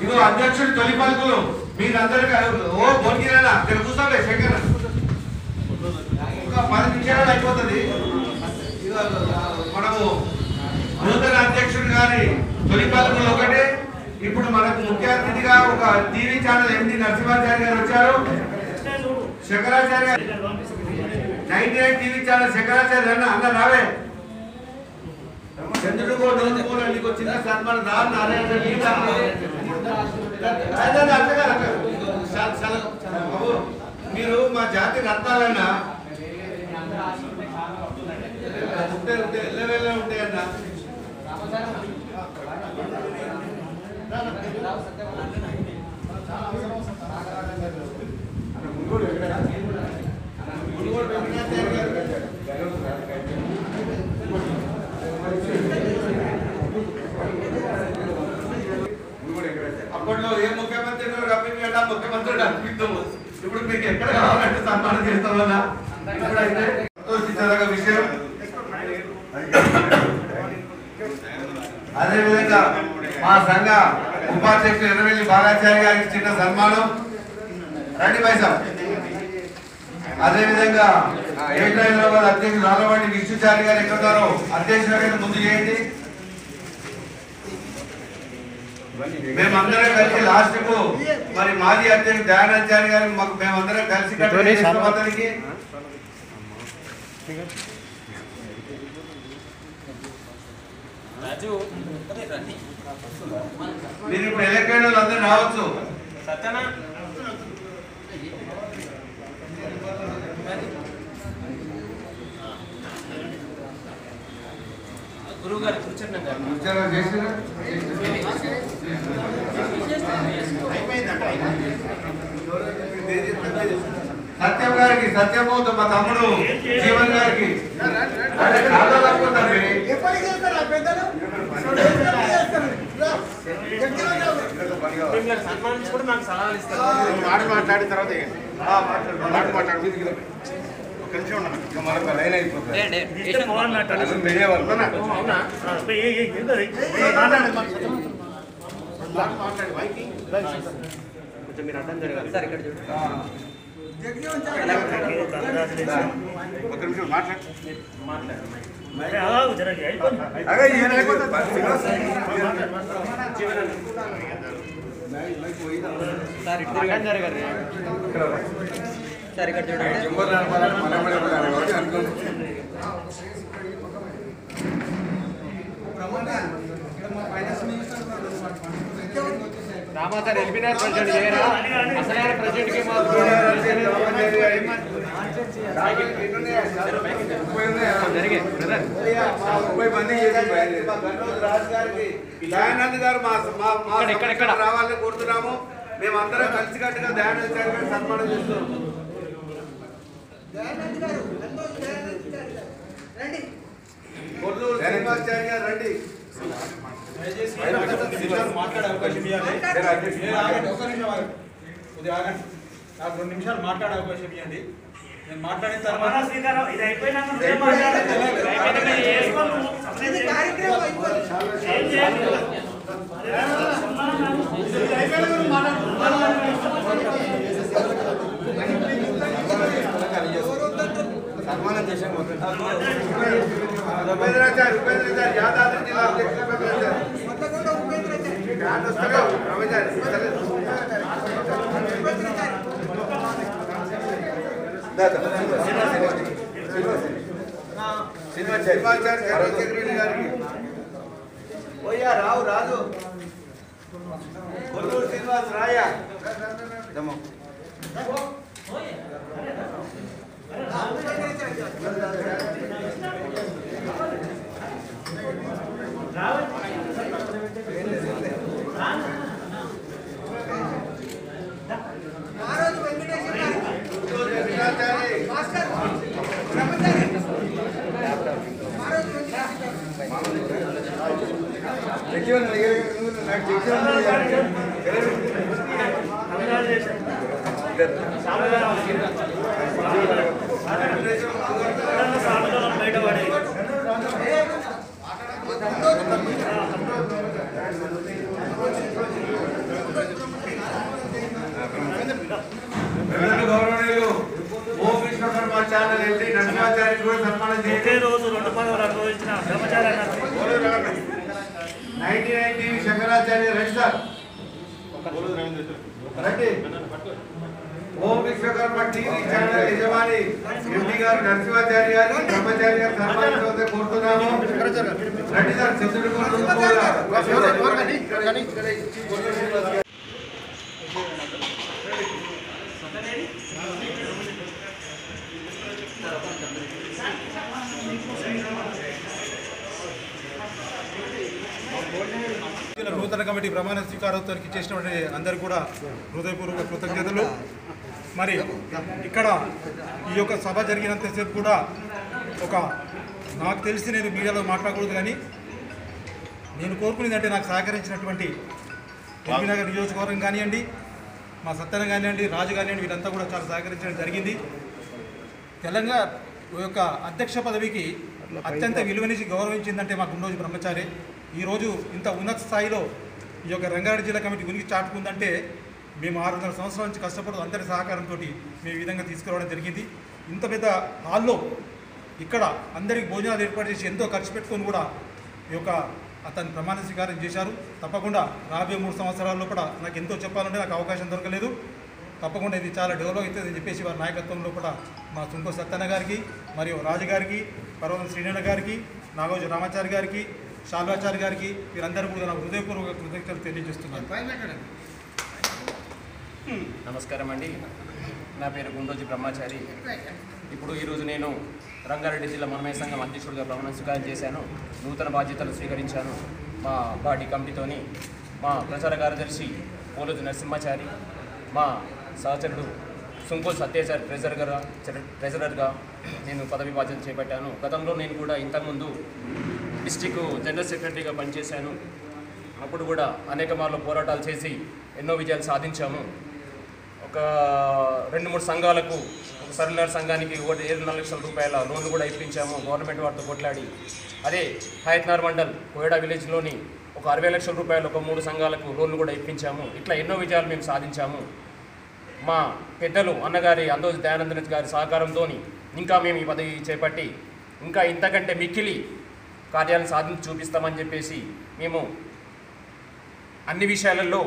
ఇదో అధ్యక్షుడు తొలి పలుకులు మీరందరికీ ఓ బొనిగిరా కూర్చోలే శంకర్, ఇంకా 10 నిమిషాలు అయిపోతుంది. మనము నూతన అధ్యక్షుడు గారి తొలి పలుకులు ఒకటే. ఇప్పుడు మనకు ముఖ్య అతిథిగా ఒక టీవీ ఛానల్ ఎండి నరసింహాచార్య గారు వచ్చారు. శంకరాచార్య 99 టీవీ ఛానల్ శంకరాచార్య అన్న రావే. చంద్రుడు నీకు చిన్న సన్మానం రా నారాయణ. మీరు మా జాతి రత్నాలన్నా ఎల్లవేళ ఉంటాయన్నా. అప్పట్లో ఏ ముఖ్యమంత్రి ముఖ్యమంత్రి అనిపిద్దాము. ఇప్పుడు మీకు ఎక్కడ కావాలంటే సన్మానం చేస్తామన్నా ఇప్పుడైతే సంతోషించదగ్గ విషయం. అదేవిధంగా మా సంఘ ఉపాధ్యక్షులు ఎర్రవెల్లి బాలాచారి గారికి చిన్న సన్మానం. రండి పైసా. అదేవిధంగా ఏటా హైదరాబాద్ అధ్యక్షులు రాలవాడి విష్ణుచారి గారు ఎక్కడున్నారో అధ్యక్షుల ముందు చేయండి. మేమందరం కలిసి లాస్ట్ కు మరి మాజీ అధ్యక్షుడు దయానందచారి గారు మాకు మేమందరం కలిసి అతనికి మీరు ఇప్పుడు ఎలక్టెడ్ వాళ్ళు అందరూ రావచ్చు. గురువుగారు సత్యం గారికి, సత్యమూర్తి మా తమ్ముడు జీవన్ గారికి సన్మానించి కూడా నాకు సలహాలు ఇస్తారు. మాట్లాడిన తర్వాత మాట్లాడు ఒక్క నిమిషం ఉన్నాను లైన్ అయిపోతుంది. మీడియా వాళ్ళు కొంచెం మీరు అర్థం జరగాలి సార్. ఇక్కడ చూడండి ఒక్క నిమిషం సార్ ఇక్కడ చూడండి. రామా సార్ ఎల్బినార్ ప్రెసిడెంట్ చేయరా? అసలైన ప్రెసిడెంట్ కి దయానంద్ గారు రావాలని కోరుతున్నాము. మేమందరం కలిసికట్టుగా దయానంద్ గారు సన్మానం చేస్తున్నాం. కొల్లూరు శ్రీనివాసాచారి గారు రండి. మాట్లాడే అవకాశం ఇవ్వండి. కొద్దిగా ఆగండి. నాకు 2 నిమిషాలు మాట్లాడే అవకాశం ఇవ్వండి. నేను మాట్లాడిన తర్వాత సన్మానం చేశాం. ఉపేంద్రాచారి యాదాద్రి జిల్లా శ్రీనివాచారి గారికి పోయా రావు రాజు కొల్లూరు శ్రీనివాస్ రాయ గౌరవనీయులు ఓం విశ్వకర్మ ఛానల్ ఎండి నరసింహాచారి కూడా సన్మానం చేయండి. రోజు 2 పదవులు అనుభవించిన బ్రహ్మచారి 99 టీవీ శంకరాచార్య రండి సార్ రండి. ఓం విశ్వకర్మ టీవీ ఛానల్ యజమాని ఎండి గారు నరసింహాచారి గారు బ్రహ్మచారి గారు సన్మానించవలసి కోరుతున్నాము. రండి సార్. చంద్రుడు నూతన కమిటీ ప్రమాణ స్వీకారోత్సవానికి చేసినటువంటి అందరికీ కూడా హృదయపూర్వక కృతజ్ఞతలు. మరి ఇక్కడ ఈ యొక్క సభ జరిగినంతసేపు కూడా నాకు తెలిసి నేను మీడియాలో మాట్లాడకూడదు, కానీ నేను కోరుకునేది అంటే నాకు సహకరించినటువంటి ఎల్బీనగర్ నియోజకవర్గం కానివ్వండి, మా సత్యన కానివ్వండి, రాజు కానివ్వండి, వీరంతా కూడా చాలా సహకరించడం జరిగింది. తెలంగాణ యొక్క అధ్యక్ష పదవికి అత్యంత విలువనిచ్చి గౌరవించిందంటే మా గుండోజు బ్రహ్మచారి. ఈరోజు ఇంత ఉన్నత స్థాయిలో ఈ యొక్క రంగారెడ్డి జిల్లా కమిటీ ఉనికి చాటుకుందంటే మేము 600 సంవత్సరాల నుంచి కష్టపడుతూ అందరి సహకారంతో మేము ఈ విధంగా తీసుకురావడం జరిగింది. ఇంత పెద్ద హాల్లో ఇక్కడ అందరికి భోజనాలు ఏర్పాటు చేసి ఎంతో ఖర్చు పెట్టుకొని కూడా ఈ యొక్క అతను ప్రమాణ స్వీకారం చేశారు. తప్పకుండా రాబోయే 3 సంవత్సరాల లోపల నాకు ఎంతో చెప్పాలంటే నాకు అవకాశం దొరకలేదు. తప్పకుండా ఇది చాలా డెవలప్ అవుతుందని చెప్పేసి వారి నాయకత్వంలో కూడా మా సుంకో సత్తన్న గారికి, మరియు రాజు గారికి, పర్వతం శ్రీనన్న గారికి, నాగోజు రామాచారి గారికి, శాల్వాచారి గారికి వీరందరూ కూడా నా హృదయపూర్వక కృతజ్ఞతలు తెలియజేస్తున్నాను. నమస్కారం అండి. నా పేరు గుండోజు బ్రహ్మచారి. ఈరోజు నేను రంగారెడ్డి జిల్లా మనమయ సంఘం అధ్యక్షుడిగా ప్రమాణ స్వీకారం చేశాను. నూతన బాధ్యతలు స్వీకరించాను. మా పార్టీ కమిటీతోని మా ప్రచార కార్యదర్శి పోలోజు నరసింహాచారి, మా సహచరుడు సుంకోల్ సత్యాచారి ట్రెజరర్గా నేను పదవి బాధ్యత చేపట్టాను. గతంలో నేను కూడా ఇంతకుముందు డిస్టిక్ జనరల్ సెక్రటరీగా పనిచేశాను. అప్పుడు కూడా అనేక మార్లు పోరాటాలు చేసి ఎన్నో విజయాలు సాధించాము. ఒక 2-3 సంఘాలకు, ఒక సరళ సంఘానికి 7-4 లక్షల రూపాయల లోన్లు కూడా ఇప్పించాము గవర్నమెంట్ వారితో కొట్లాడి. అదే హయత్నార్ మండల్ కోయడా విలేజ్లోని ఒక 60 లక్షల రూపాయలు ఒక 3 సంఘాలకు లోన్లు కూడా ఇప్పించాము. ఇట్లా ఎన్నో విజయాలు మేము సాధించాము. మా పెద్దలు అన్నగారి అందోజు దయానందన్ గారి సహకారంతో ఇంకా మేము ఈ పదవి చేపట్టి ఇంకా ఇంతకంటే మిక్కిలి కార్యాలను సాధించి చూపిస్తామని చెప్పేసి మేము అన్ని విషయాలలో,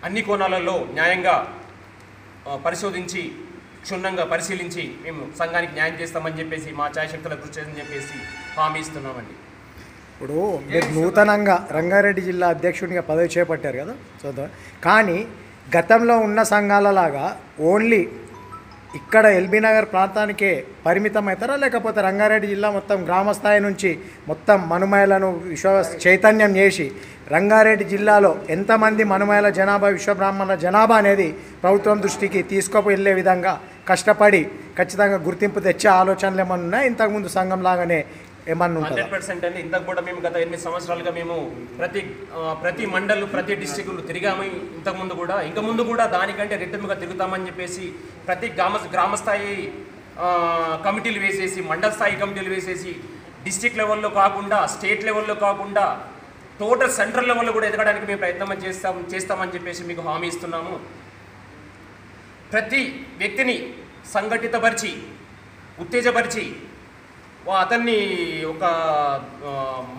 అన్ని కోణాలలో న్యాయంగా పరిశోధించి, క్షుణ్ణంగా పరిశీలించి మేము సంఘానికి న్యాయం చేస్తామని చెప్పేసి మా ఛాయశక్తుల కృషి చేయాలని చెప్పేసి హామీ ఇస్తున్నామండి. ఇప్పుడు మీరు నూతనంగా రంగారెడ్డి జిల్లా అధ్యక్షునిగా పదవి చేపట్టారు కదా, చూద్దాం. కానీ గతంలో ఉన్న సంఘాలలాగా ఓన్లీ ఇక్కడ ఎల్బీ నగర్ ప్రాంతానికే పరిమితం అవుతారా, లేకపోతే రంగారెడ్డి జిల్లా మొత్తం గ్రామస్థాయి నుంచి మొత్తం మనుమయలను చైతన్యం చేసి రంగారెడ్డి జిల్లాలో ఎంతమంది మనుమయల జనాభా, విశ్వబ్రాహ్మణుల జనాభా అనేది ప్రభుత్వం దృష్టికి తీసుకువెళ్ళే విధంగా కష్టపడి ఖచ్చితంగా గుర్తింపు తెచ్చే ఆలోచనలు ఏమన్నా ఉన్నాయి? ఇంతకుముందు సంఘం లాగానే ఏమన్నా ఉంటుంది? 100% అండి. ఇంతకు కూడా మేము గత 8 సంవత్సరాలుగా మేము ప్రతి మండలు, ప్రతి డిస్టిక్లు తిరిగాము. ఇంతకుముందు కూడా, ఇంక ముందు కూడా దానికంటే రెట్టింపుగా తిరుగుతామని చెప్పేసి ప్రతి గ్రామస్థాయి కమిటీలు వేసేసి, మండల స్థాయి కమిటీలు వేసేసి, డిస్టిక్ లెవెల్లో కాకుండా, స్టేట్ లెవెల్లో కాకుండా టోటల్ సెంట్రల్ లెవెల్లో కూడా ఎదగడానికి మేము ప్రయత్నం చేస్తామని చెప్పేసి మీకు హామీ ఇస్తున్నాము. ప్రతి వ్యక్తిని సంఘటితపరిచి, ఉత్తేజపరిచి అతన్ని ఒక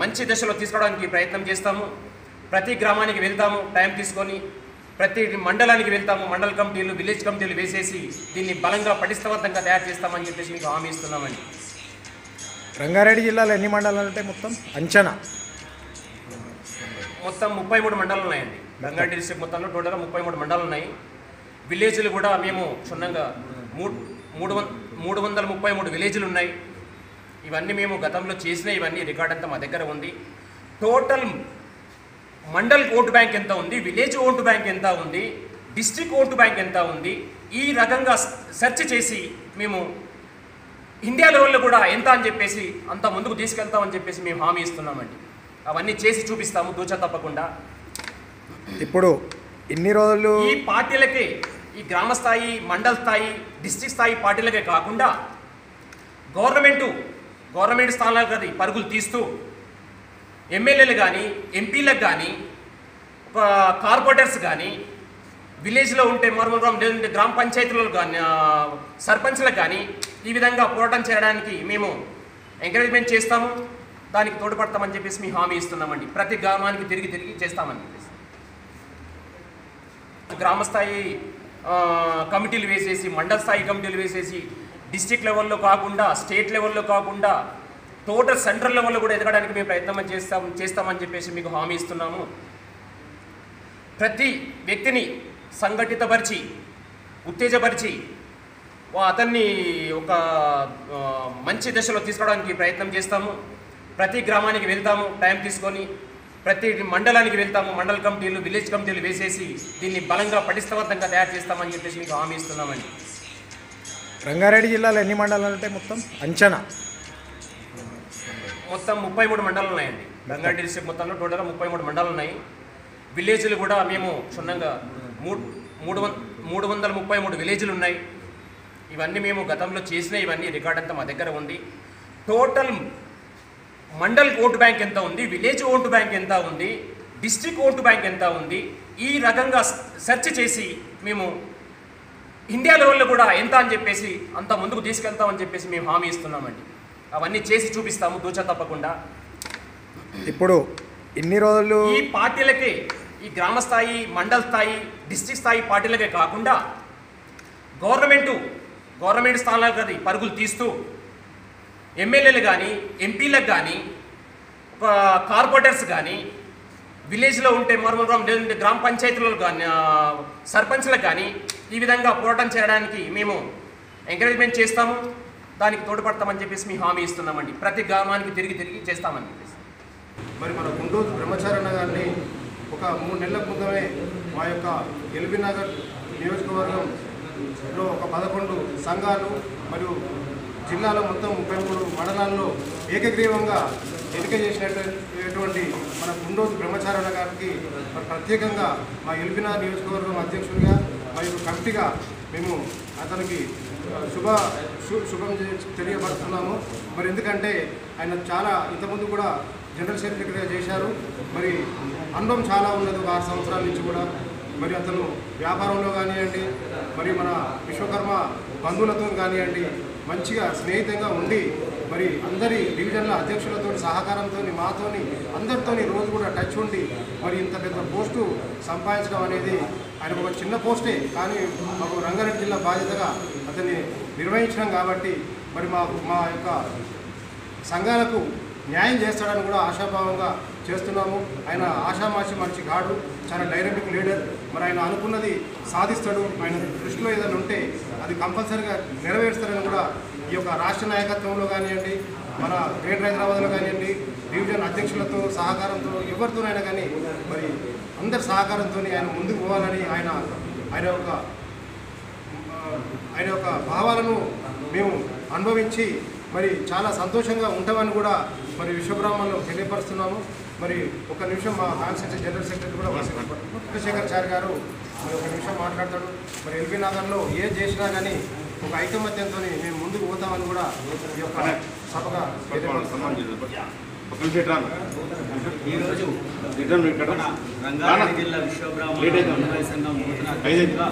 మంచి దశలో తీసుకోవడానికి ప్రయత్నం చేస్తాము. ప్రతి గ్రామానికి వెళ్తాము టైం తీసుకొని, ప్రతి మండలానికి వెళ్తాము, మండల కమిటీలు, విలేజ్ కమిటీలు వేసేసి దీన్ని బలంగా పటిష్టవంతంగా తయారు చేస్తామని చెప్పేసి మీకు హామీ ఇస్తున్నామండి. రంగారెడ్డి జిల్లాలో ఎన్ని మండలాలు ఉంటాయి మొత్తం అంచనా? మొత్తం 33 మండలాలు ఉన్నాయండి. రంగారెడ్డి డిస్ట్రిక్ట్ మొత్తంలో టోటల్గా 33 మండలాలు ఉన్నాయి. విలేజ్లు కూడా మేము క్షుణ్ణంగా 333 విలేజ్లు ఉన్నాయి. ఇవన్నీ మేము గతంలో చేసిన ఇవన్నీ రికార్డ్ అంతా మా దగ్గర ఉంది. టోటల్ మండల్ ఓటు బ్యాంక్ ఎంత ఉంది, విలేజ్ ఓటు బ్యాంక్ ఎంత ఉంది, డిస్ట్రిక్ట్ ఓటు బ్యాంక్ ఎంత ఉంది, ఈ రకంగా సెర్చ్ చేసి మేము ఇండియా లెవెల్లో కూడా ఎంత అని చెప్పేసి అంత ముందుకు తీసుకెళ్తామని చెప్పేసి మేము హామీ ఇస్తున్నామండి. అవన్నీ చేసి చూపిస్తాము దూచ తప్పకుండా. ఇప్పుడు ఇన్ని రోజులు ఈ పార్టీలకే, ఈ గ్రామ స్థాయి, మండల స్థాయి, డిస్ట్రిక్ట్ స్థాయి పార్టీలకే కాకుండా గవర్నమెంట్ స్థానాలకు పరుగులు తీస్తూ ఎమ్మెల్యేలు కానీ, ఎంపీలకు కానీ, కార్పొరేటర్స్ కానీ, విలేజ్లో ఉంటే లేదంటే గ్రామ పంచాయతీలలో కానీ, సర్పంచ్లకు కానీ ఈ విధంగా పోరాటం చేయడానికి మేము ఎంకరేజ్మెంట్ చేస్తాము, దానికి తోడ్పడతామని చెప్పేసి మేము హామీ ఇస్తున్నామండి. ప్రతి గ్రామానికి తిరిగి చేస్తామని చెప్పేసి గ్రామస్థాయి కమిటీలు వేసేసి, మండల స్థాయి కమిటీలు వేసేసి, డిస్ట్రిక్ట్ లెవెల్లో కాకుండా, స్టేట్ లెవెల్లో కాకుండా టోటల్ సెంట్రల్ లెవెల్లో కూడా ఎదగడానికి మేము ప్రయత్నం చేస్తామని చెప్పేసి మీకు హామీ ఇస్తున్నాము. ప్రతి వ్యక్తిని సంఘటితపరిచి, ఉత్తేజపరిచి అతన్ని ఒక మంచి దశలో తీసుకోవడానికి ప్రయత్నం చేస్తాము. ప్రతి గ్రామానికి వెళ్తాము టైం తీసుకొని, ప్రతి మండలానికి వెళ్తాము, మండల కమిటీలు, విలేజ్ కమిటీలు వేసేసి దీన్ని బలంగా పటిష్టవంతంగా తయారు చేస్తామని చెప్పేసి మీకు హామీ ఇస్తున్నామండి. రంగారెడ్డి జిల్లాలో ఎన్ని మండలాలు ఉంటాయి మొత్తం అంచనా? మొత్తం 33 మండలాలు ఉన్నాయండి. రంగారెడ్డి డిస్ట్రిక్ట్ మొత్తంలో టోటల్గా 33 మండలాలు ఉన్నాయి. విలేజ్లు కూడా మేము క్షుణ్ణంగా 333 విలేజ్లు ఉన్నాయి. ఇవన్నీ మేము గతంలో చేసిన ఇవన్నీ రికార్డ్ అంతా మా దగ్గర ఉంది. టోటల్ మండల్ ఓటు బ్యాంక్ ఎంత ఉంది, విలేజ్ ఓటు బ్యాంక్ ఎంత ఉంది, డిస్ట్రిక్ట్ ఓటు బ్యాంక్ ఎంత ఉంది, ఈ రకంగా సెర్చ్ చేసి మేము ఇండియా లెవెల్లో కూడా ఎంత అని చెప్పేసి అంత ముందుకు తీసుకెళ్తామని చెప్పేసి మేము హామీ ఇస్తున్నామండి. అవన్నీ చేసి చూపిస్తాము తూచా తప్పకుండా. ఇప్పుడు ఇన్ని రోజులు ఈ పార్టీలకే, ఈ గ్రామ స్థాయి, మండల స్థాయి, డిస్ట్రిక్ట్ స్థాయి పార్టీలకే కాకుండా గవర్నమెంట్ స్థానాలకు అది పరుగులు తీస్తూ ఎమ్మెల్యేలు కానీ, ఎంపీలకు కానీ, కార్పొరేటర్స్ కానీ, విలేజ్లో ఉంటే లేదంటే గ్రామ పంచాయతీలలో కానీ, సర్పంచ్లకు కానీ ఈ విధంగా పోరాటం చేయడానికి మేము ఎంకరేజ్మెంట్ చేస్తాము, దానికి తోడ్పడతామని చెప్పేసి మేము హామీ ఇస్తున్నామండి. ప్రతి గ్రామానికి తిరిగి చేస్తామని చెప్పేసి. మరి మన గుంటూరు బ్రహ్మచారణ గారిని ఒక 3 నెలల క్రితమే మా యొక్క ఎల్బీ నగర్ నియోజకవర్గంలో ఒక 11 సంఘాలు మరియు జిల్లాలో మొత్తం 33 మండలాల్లో ఏకగ్రీవంగా ఎన్నిక చేసినటువంటి మన గుంటూరు బ్రహ్మచారణ గారికి ప్రత్యేకంగా మా ఎల్బీ నగర్ నియోజకవర్గం అధ్యక్షుడిగా మరియు కమిటీగా మేము అతనికి శుభం తెలియపరుస్తున్నాము. మరి ఎందుకంటే ఆయన చాలా ఇంతకుముందు కూడా జనరల్ సెక్రటరీగా చేశారు. మరి అనుభవం చాలా ఉన్నది 6 సంవత్సరాల నుంచి కూడా. మరి అతను వ్యాపారంలో కానివ్వండి, మరి మన విశ్వకర్మ బంధువులతో కానివ్వండి మంచిగా స్నేహితంగా ఉండి మరి అందరి డివిజన్ల అధ్యక్షులతో సహకారంతో మాతోని అందరితోని రోజు కూడా టచ్ ఉండి మరి ఇంత పెద్ద పోస్టు సంపాదించడం అనేది ఆయన ఒక చిన్న పోస్టే, కానీ మాకు రంగారెడ్డి జిల్లా బాధ్యతగా అతన్ని నిర్వహించడం కాబట్టి మరి మా యొక్క సంఘాలకు న్యాయం చేస్తాడని కూడా ఆశాభావంగా చేస్తున్నాము. ఆయన ఆషామాషి మనిషి కాడు, చాలా డైనమిక్ లీడర్. మరి ఆయన అనుకున్నది సాధిస్తాడు. ఆయన దృష్టిలో ఏదైనా ఉంటే అది కంపల్సరీగా నెరవేరుస్తారని కూడా ఈ యొక్క రాష్ట్ర నాయకత్వంలో కానివ్వండి, మన గ్రేటర్ హైదరాబాద్లో కానివ్వండి, డివిజన్ అధ్యక్షులతో సహకారంతో ఎవరితోనైనా కానీ మరి అందరి సహకారంతో ఆయన ముందుకు పోవాలని ఆయన యొక్క భావాలను మేము అనుభవించి మరి చాలా సంతోషంగా ఉంటామని కూడా మరి విశ్వబ్రాహ్మణులు తెలియపరుస్తున్నాము. మరి ఒక నిమిషం మా కాన్స్టిట్యూన్సీ జనరల్ సెక్రటరీ కూడా చంద్రశేఖర్ చారి గారు మరి ఒక నిమిషం మాట్లాడతాడు. మరి ఎల్బీ నగర్లో ఏం చేసినా కానీ ఒక ఐకమత్యంతో మేము ముందుకు పోతామని కూడా ఈ యొక్క సభగా ఈరోజు రంగారెడ్డి జిల్లా విశ్వబ్రాహ్మణ సంఘం నూతన అధ్యక్షుడిగా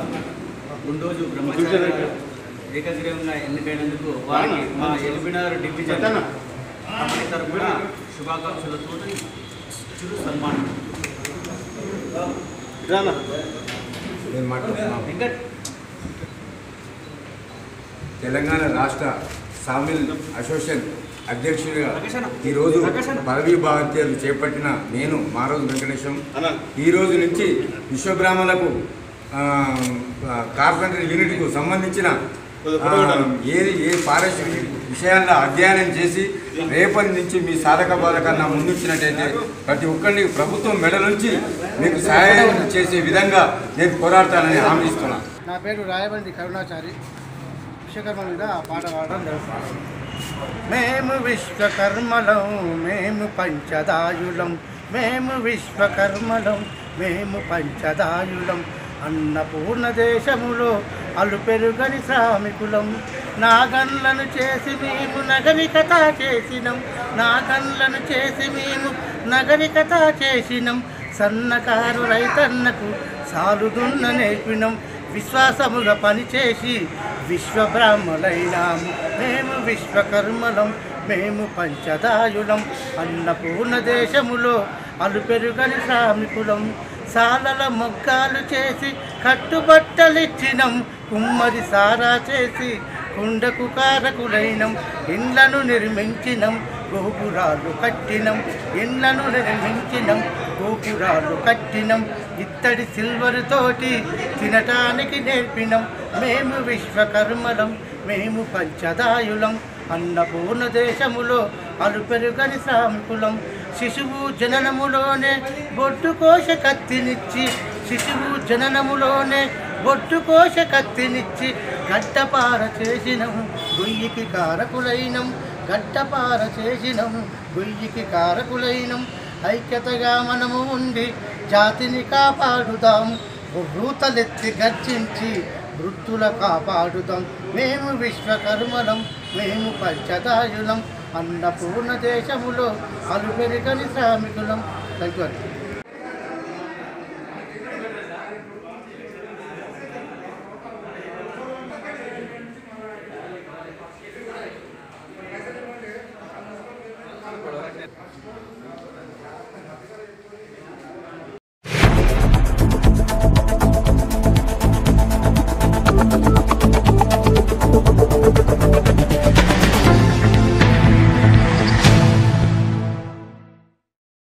గుండోజు బ్రహ్మచారి ఏకగ్రీవంగా ఎన్నికైనందుకు వారికి మా ఎల్బీనగర్ డివిజన్ కమిటీ తరఫున శుభాకాంక్షలతో చిరు సన్మానం. తెలంగాణ రాష్ట్ర సామిల్ అసోసియేషన్ అధ్యక్షుడిగా ఈరోజు పదవీ బాధ్యతలు చేపట్టిన నేను మారోజు వెంకటేశం ఈరోజు నుంచి విశ్వబ్రాహ్మణులకు కార్పొరేటర్ యూనిట్కు సంబంధించిన ఏ పారిశ్రామిక విషయాల్లో అధ్యయనం చేసి రేపటి నుంచి మీ సాధక బాధకన్నా ముందుచ్చినట్టయితే ప్రతి ఒక్కరిని ప్రభుత్వం మెడ నుంచి మీకు సహాయం చేసే విధంగా నేను పోరాడతానని హామీ ఇస్తున్నాను. నా పేరు రాయబండి కరుణాచారి. విశ్వకర్మ మీద పాట పాడడం జరుగుతుంది. మేము విశ్వకర్మలం, మేము పంచదాయులం, మేము విశ్వకర్మలం, మేము పంచదాయులం, అన్నపూర్ణ దేశములో అలుపెరుగని శ్రామికులం. నాగన్లను చేసి మేము నగరికత చేసినం, నాగన్లను చేసి మేము నగరికత చేసినం, సన్నకారు రైతన్నకు సాలుదున్న నేర్పినం, విశ్వాసముగా పనిచేసి విశ్వబ్రాహ్మణులైనాము. మేము విశ్వకర్మలం, మేము పంచదాయులం, అన్నపూర్ణ దేశములో అలుపెరుగని శ్రామికులం. సాలల మొగ్గాలు చేసి కట్టుబట్టలిచ్చినం, కుమ్మరి సారా చేసి కుండకు కారకులైనం, ఇండ్లను నిర్మించినం, గోపురాలు కట్టినం, ఇండ్లను నిర్మించినం, గోపురాలు కట్టినం, ఇత్తడి సిల్వర్ తోటి తినటానికి నేర్పినం. మేము విశ్వకర్మలం, మేము పంచదాయులం, అన్నపూర్ణ దేశములో అలుపెరుగని శ్రామికులం. శిశువు జననములోనే బొట్టుకోశ కత్తినిచ్చి, శిశువు జననములోనే బొట్టుకోశ కత్తినిచ్చి, గడ్డపార చేసినం, గొయ్యికి కారకులైనం, గడ్డపార చేసినం, గొయ్యికి కారకులైనం. ఐక్యతగా మనము ఉండి జాతిని కాపాడుదాం, భూతలెత్తి గర్జించి వృత్తుల కాపాడుదాం. మేము విశ్వకర్మలం, మేము పంచదాయులం, అన్నపూర్ణ దేశములో అలుపెరుగని శ్రామికులం. Thank you.